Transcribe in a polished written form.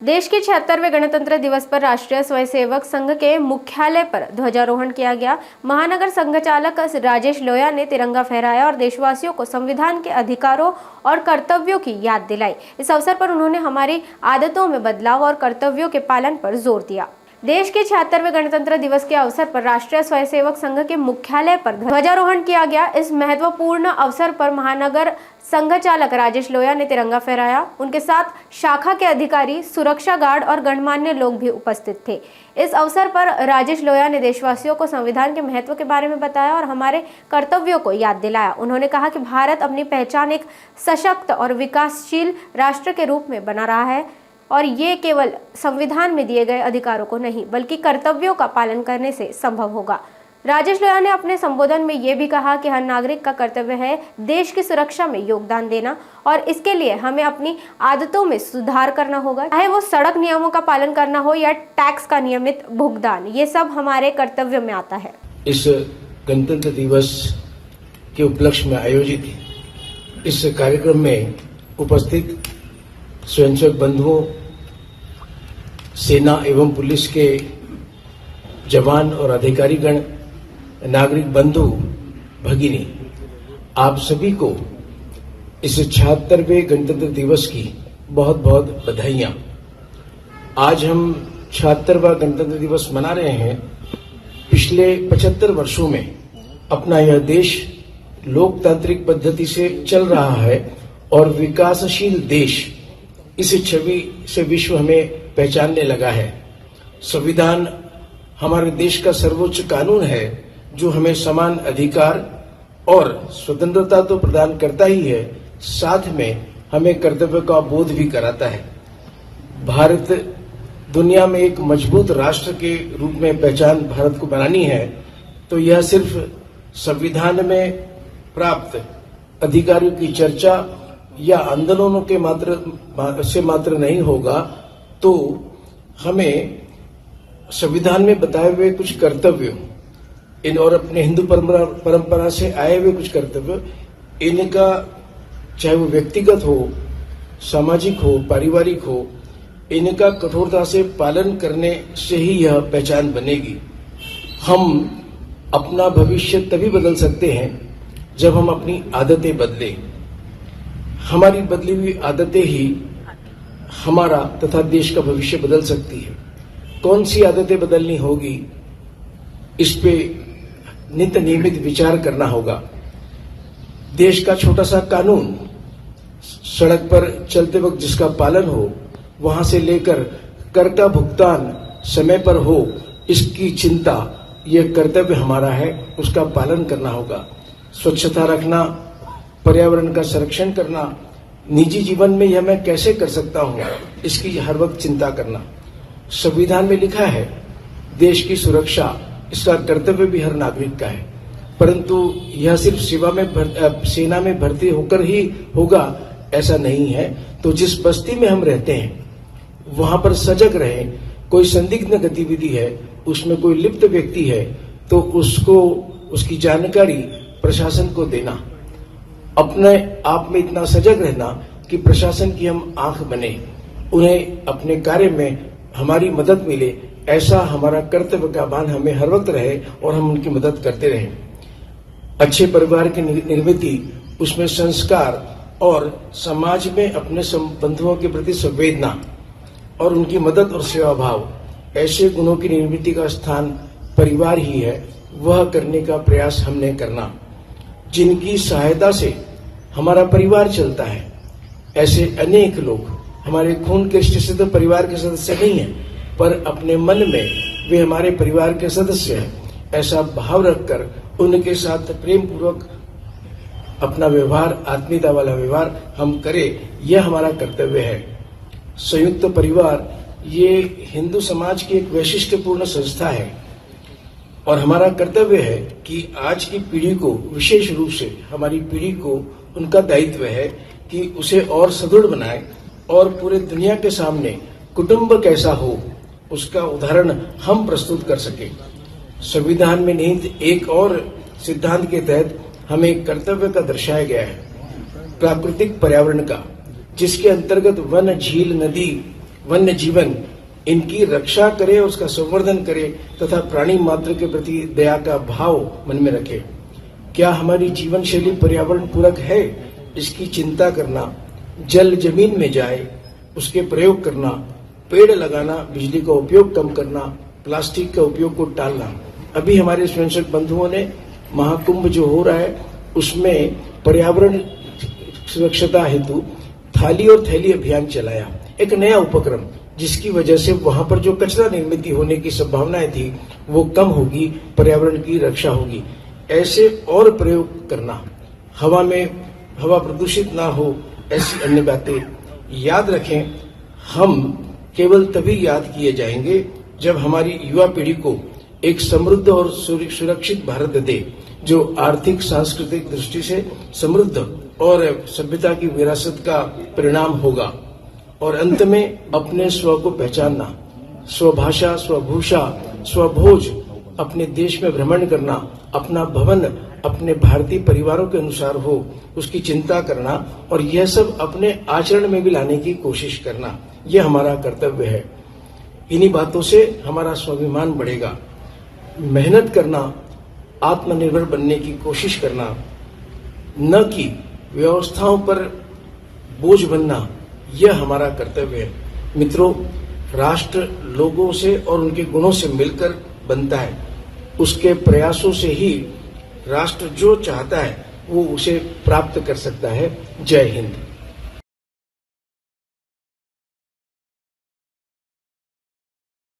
देश के 76वें गणतंत्र दिवस पर राष्ट्रीय स्वयंसेवक संघ के मुख्यालय पर ध्वजारोहण किया गया। महानगर संघचालक राजेश लोया ने तिरंगा फहराया और देशवासियों को संविधान के अधिकारों और कर्तव्यों की याद दिलाई। इस अवसर पर उन्होंने हमारी आदतों में बदलाव और कर्तव्यों के पालन पर जोर दिया। देश के 76वें गणतंत्र दिवस के अवसर पर राष्ट्रीय स्वयंसेवक संघ के मुख्यालय पर ध्वजारोहण किया गया। इस महत्वपूर्ण अवसर पर महानगर संघचालक राजेश लोया ने तिरंगा फहराया। उनके साथ शाखा के अधिकारी, सुरक्षा गार्ड और गणमान्य लोग भी उपस्थित थे। इस अवसर पर राजेश लोया ने देशवासियों को संविधान के महत्व के बारे में बताया और हमारे कर्तव्यों को याद दिलाया। उन्होंने कहा कि भारत अपनी पहचान एक सशक्त और विकासशील राष्ट्र के रूप में बना रहा है और ये केवल संविधान में दिए गए अधिकारों को नहीं बल्कि कर्तव्यों का पालन करने से संभव होगा। राजेश लोया ने अपने संबोधन में ये भी कहा कि हर नागरिक का कर्तव्य है देश की सुरक्षा में योगदान देना और इसके लिए हमें अपनी आदतों में सुधार करना होगा, चाहे वो सड़क नियमों का पालन करना हो या टैक्स का नियमित भुगतान, ये सब हमारे कर्तव्य में आता है। इस गणतंत्र दिवस के उपलक्ष्य में आयोजित इस कार्यक्रम में उपस्थित स्वयंसेवक बंधुओं, सेना एवं पुलिस के जवान और अधिकारीगण, नागरिक बंधु भगिनी, आप सभी को इस 76वें गणतंत्र दिवस की बहुत बहुत बधाइयां। आज हम 76वां गणतंत्र दिवस मना रहे हैं। पिछले 75 वर्षों में अपना यह देश लोकतांत्रिक पद्धति से चल रहा है और विकासशील देश इस छवि से विश्व हमें पहचानने लगा है। संविधान हमारे देश का सर्वोच्च कानून है जो हमें समान अधिकार और स्वतंत्रता तो प्रदान करता ही है, साथ में हमें कर्तव्य का बोध भी कराता है। भारत दुनिया में एक मजबूत राष्ट्र के रूप में पहचान भारत को बनानी है तो यह सिर्फ संविधान में प्राप्त अधिकारों की चर्चा या आंदोलनों के मात्र नहीं होगा, तो हमें संविधान में बताए हुए कुछ कर्तव्य इन और अपने हिंदू परंपरा से आए हुए कुछ कर्तव्य, इनका चाहे वो व्यक्तिगत हो, सामाजिक हो, पारिवारिक हो, इनका कठोरता से पालन करने से ही यह पहचान बनेगी। हम अपना भविष्य तभी बदल सकते हैं जब हम अपनी आदतें बदलें। हमारी बदली हुई आदतें ही हमारा तथा देश का भविष्य बदल सकती है। कौन सी आदतें बदलनी होगी, इस पे नित्य नियमित विचार करना होगा। देश का छोटा सा कानून, सड़क पर चलते वक्त जिसका पालन हो, वहां से लेकर कर का भुगतान समय पर हो, इसकी चिंता, यह कर्तव्य हमारा है, उसका पालन करना होगा। स्वच्छता रखना, पर्यावरण का संरक्षण करना, निजी जीवन में यह मैं कैसे कर सकता हूं, इसकी हर वक्त चिंता करना। संविधान में लिखा है देश की सुरक्षा, इसका कर्तव्य भी हर नागरिक का है, परंतु यह सिर्फ सेना में भर्ती होकर ही होगा ऐसा नहीं है। तो जिस बस्ती में हम रहते हैं वहां पर सजग रहें। कोई संदिग्ध गतिविधि है, उसमें कोई लिप्त व्यक्ति है तो उसको उसकी जानकारी प्रशासन को देना। अपने आप में इतना सजग रहना कि प्रशासन की हम आंख बने, उन्हें अपने कार्य में हमारी मदद मिले, ऐसा हमारा कर्तव्य का भान हमें हर वक्त रहे और हम उनकी मदद करते रहें। अच्छे परिवार की निर्मिति, उसमें संस्कार और समाज में अपने बंधुओं के प्रति संवेदना और उनकी मदद और सेवा भाव, ऐसे गुणों की निर्मिति का स्थान परिवार ही है। वह करने का प्रयास हमने करना। जिनकी सहायता से हमारा परिवार चलता है, ऐसे अनेक लोग हमारे खून के रिश्ते से तो परिवार के सदस्य नहीं है, पर अपने मन में वे हमारे परिवार के सदस्य हैं। ऐसा भाव रखकर उनके साथ प्रेम पूर्वक अपना व्यवहार, आत्मीयता वाला व्यवहार हम करें, यह हमारा कर्तव्य है। संयुक्त परिवार ये हिंदू समाज की एक वैशिष्ट्यपूर्ण संस्था है और हमारा कर्तव्य है कि आज की पीढ़ी को, विशेष रूप से हमारी पीढ़ी को, उनका दायित्व है कि उसे और सुदृढ़ बनाए और पूरे दुनिया के सामने कुटुंब कैसा हो उसका उदाहरण हम प्रस्तुत कर सके। संविधान में निहित एक और सिद्धांत के तहत हमें कर्तव्य का दर्शाया गया है, प्राकृतिक पर्यावरण का, जिसके अंतर्गत वन, झील, नदी वन्य जीवन इनकी रक्षा करे और उसका संवर्धन करे तथा प्राणी मात्र के प्रति दया का भाव मन में रखे। क्या हमारी जीवन शैली पर्यावरण पूरक है, इसकी चिंता करना, जल जमीन में जाए उसके प्रयोग करना, पेड़ लगाना, बिजली का उपयोग कम करना, प्लास्टिक का उपयोग को टालना। अभी हमारे स्वयंसेवक बंधुओं ने महाकुंभ जो हो रहा है उसमें पर्यावरण सुरक्षता हेतु थाली और थैली अभियान चलाया, एक नया उपक्रम, जिसकी वजह से वहां पर जो कचरा निर्मित होने की संभावनाएं थी वो कम होगी, पर्यावरण की रक्षा होगी। ऐसे और प्रयोग करना, हवा प्रदूषित ना हो, ऐसी अन्य बातें याद रखें। हम केवल तभी याद किए जाएंगे जब हमारी युवा पीढ़ी को एक समृद्ध और सुरक्षित भारत दे, जो आर्थिक सांस्कृतिक दृष्टि से समृद्ध और सभ्यता की विरासत का परिणाम होगा। और अंत में अपने स्व को पहचानना, स्वभाषा, स्वभूषा, स्वभोज, अपने देश में भ्रमण करना, अपना भवन अपने भारतीय परिवारों के अनुसार हो, उसकी चिंता करना और यह सब अपने आचरण में भी लाने की कोशिश करना, यह हमारा कर्तव्य है। इन्हीं बातों से हमारा स्वाभिमान बढ़ेगा। मेहनत करना, आत्मनिर्भर बनने की कोशिश करना, न कि व्यवस्थाओं पर बोझ बनना, यह हमारा कर्तव्य है। मित्रों, राष्ट्र लोगों से और उनके गुणों से मिलकर बनता है। उसके प्रयासों से ही राष्ट्र जो चाहता है वो उसे प्राप्त कर सकता है। जय हिंद।